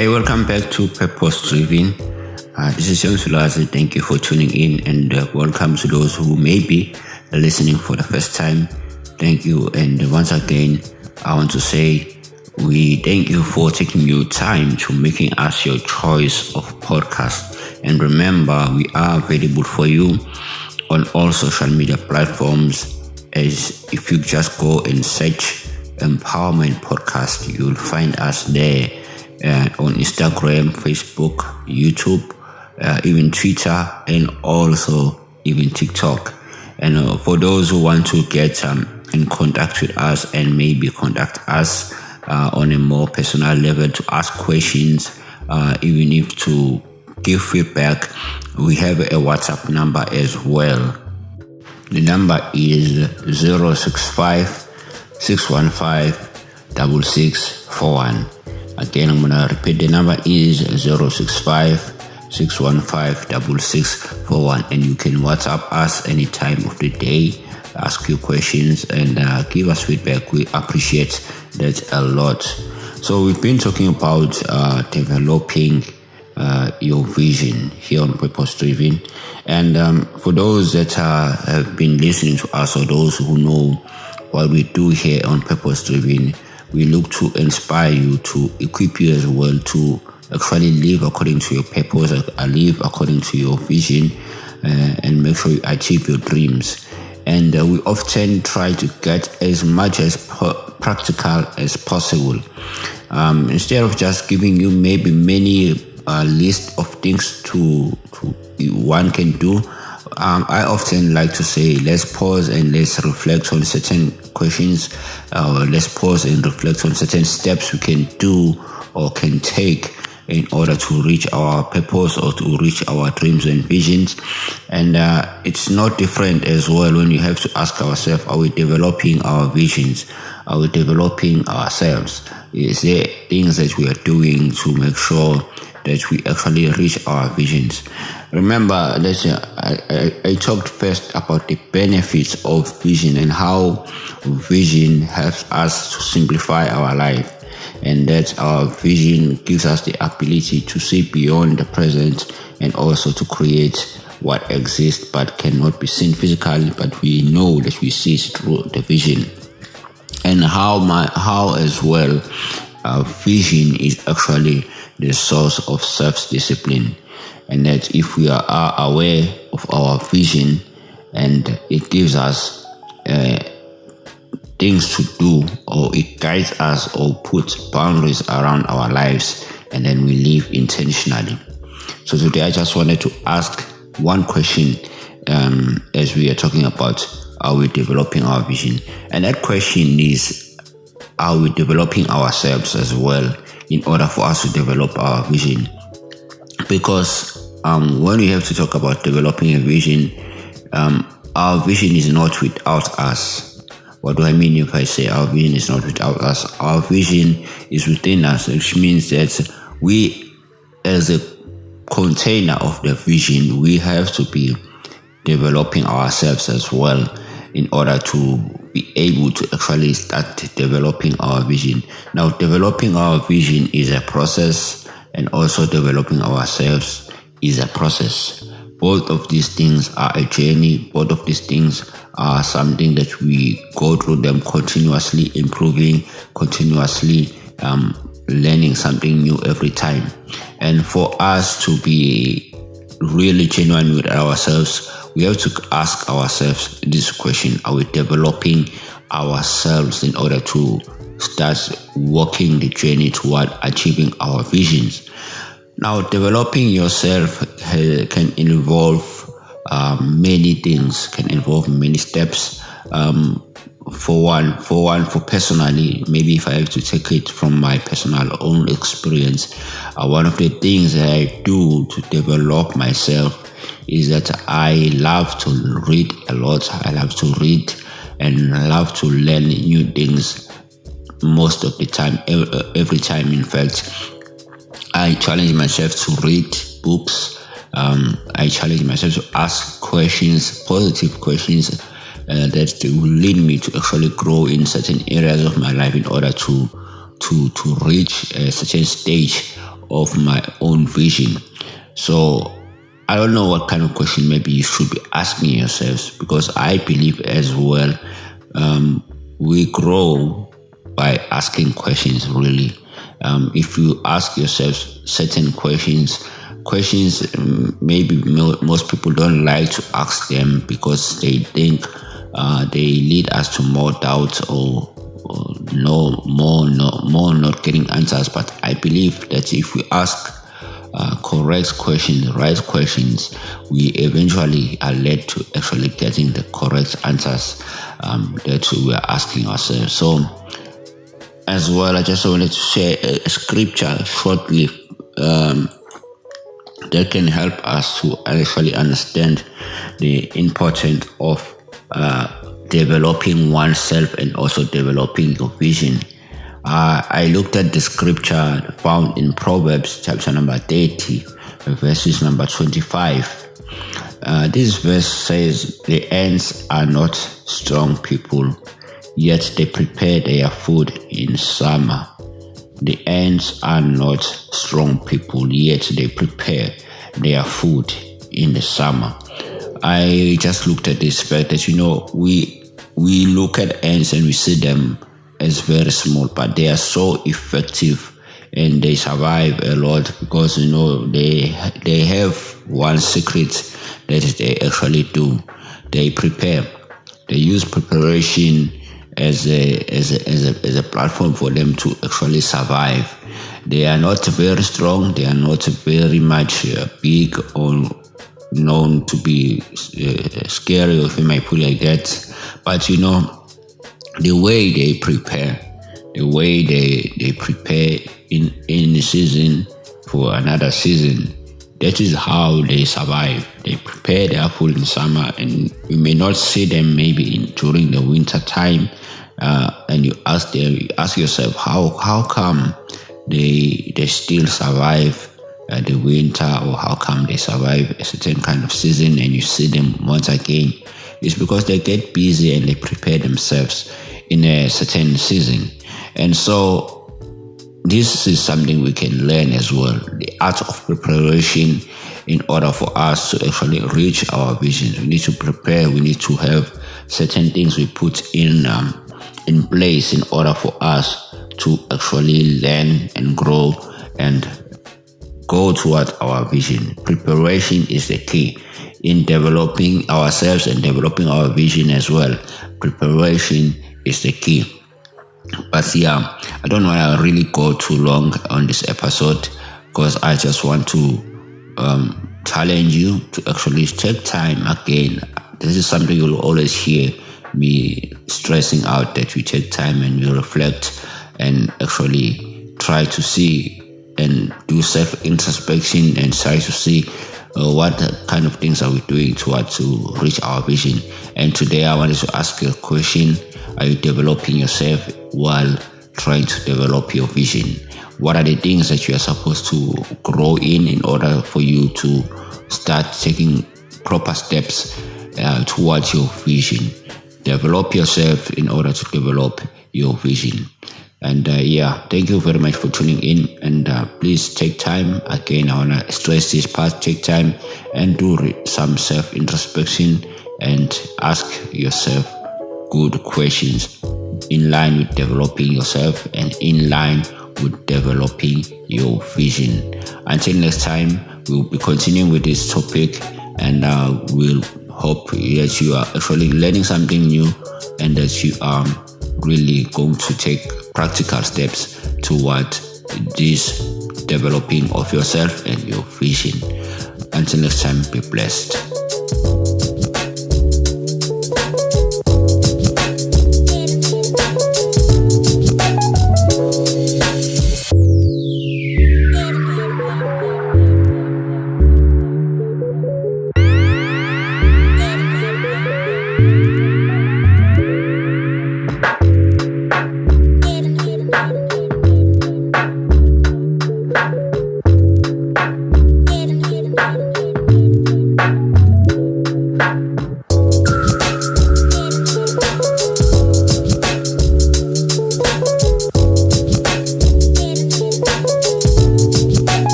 Hey, welcome back to Purpose Driven. This is John Sulazi. Thank you for tuning in, and welcome to those who may be listening for the first time. Thank you, and once again, I want to say we thank you for taking your time to making us your choice of podcast. And remember, we are available for you on all social media platforms. As if you just go and search Empowerment Podcast, you'll find us there on Instagram, Facebook, YouTube, even Twitter, and also even TikTok. And for those who want to get in contact with us and maybe contact us on a more personal level to ask questions, even if to give feedback, we have a WhatsApp number as well. The number is 065 615 6641. Again, I'm going to repeat the number is 065 615 6641. And you can WhatsApp us any time of the day, ask you questions, and give us feedback. We appreciate that a lot. So we've been talking about developing your vision here on Purpose Driven. And for those that have been listening to us, or those who know what we do here on Purpose Driven, we look to inspire you, to equip you as well to actually live according to your purpose, live according to your vision, and make sure you achieve your dreams. And we often try to get as much as practical as possible. Instead of just giving you maybe many list of things to one can do, I often like to say, let's pause and let's reflect on certain questions. Let's pause and reflect on certain steps we can do or can take in order to reach our purpose or to reach our dreams and visions. And it's not different as well when you have to ask ourselves, are we developing our visions? Are we developing ourselves? Is there things that we are doing to make sure that we actually reach our visions? Remember, I talked first about the benefits of vision and how vision helps us to simplify our life, and that our vision gives us the ability to see beyond the present and also to create what exists but cannot be seen physically, but we know that we see it through the vision. And how as well vision is actually the source of self-discipline, and that if we are aware of our vision, and it gives us things to do, or it guides us or puts boundaries around our lives, and then we live intentionally. So today I just wanted to ask one question as we are talking about, are we developing our vision? And that question is, are we developing ourselves as well in order for us to develop our vision? Because when we have to talk about developing a vision, our vision is not without us. What do I mean if I say our vision is not without us? Our vision is within us, which means that we, as a container of the vision, we have to be developing ourselves as well in order to be able to actually start developing our vision. Now, developing our vision is a process, and also developing ourselves is a process. Both of these things are a journey. Both of these things are something that we go through them continuously, improving, continuously learning something new every time. And for us to be really genuine with ourselves, we have to ask ourselves this question: are we developing ourselves in order to start walking the journey toward achieving our visions? Now, developing yourself can involve many things, can involve many steps. For personally, maybe if I have to take it from my personal own experience, one of the things that I do to develop myself is that I love to read a lot. I love to read and love to learn new things most of the time, every time. In fact, I challenge myself to read books. I challenge myself to ask questions, positive questions that will lead me to actually grow in certain areas of my life in order to reach a certain stage of my own vision. So I don't know what kind of question maybe you should be asking yourselves, because I believe as well we grow by asking questions, really. If you ask yourself certain questions, maybe most people don't like to ask them because they think they lead us to more doubt, or more not getting answers. But I believe that if we ask correct questions, right questions, we eventually are led to actually getting the correct answers that we are asking ourselves. So as well, I just wanted to share a scripture shortly that can help us to actually understand the importance of developing oneself and also developing your vision. I looked at the scripture found in Proverbs chapter number 30, verses number 25. This verse says, "The ants are not strong people, yet they prepare their food in summer." The ants are not strong people, yet they prepare their food in the summer. I just looked at this fact that, we look at ants and we see them as very small, but they are so effective and they survive a lot because they have one secret that they actually do. They prepare. They use preparation as a platform for them to actually survive. They are not very strong. They are not very much big or known to be scary, if you might put it like that. But the way they prepare, in the season for another season, that is how they survive. They prepare their food in summer, and you may not see them maybe during the winter time. And you ask yourself, how come they still survive the winter, or how come they survive a certain kind of season and you see them once again? It's because they get busy and they prepare themselves in a certain season. And so this is something we can learn as well, the art of preparation, in order for us to actually reach our visions. We need to prepare. We need to have certain things we put in place in order for us to actually learn and grow and go toward our vision. Preparation is the key in developing ourselves and developing our vision as well. Preparation is the key. But yeah, I don't want to really go too long on this episode, because I just want to challenge you to actually take time again. This is something you'll always hear me stressing out, that we take time and we reflect and actually try to see and do self-introspection and try to see what kind of things are we doing to reach our vision. And today I wanted to ask you a question. Are you developing yourself while trying to develop your vision? What are the things that you are supposed to grow in order for you to start taking proper steps towards your vision? Develop yourself in order to develop your vision. And thank you very much for tuning in. And please take time. Again, I want to stress this part. Take time and do some self-introspection and ask yourself good questions in line with developing yourself and in line with developing your vision. Until next time, we'll be continuing with this topic, and we'll hope that you are actually learning something new and that you are really going to take practical steps toward this developing of yourself and your vision. Until next time, be blessed.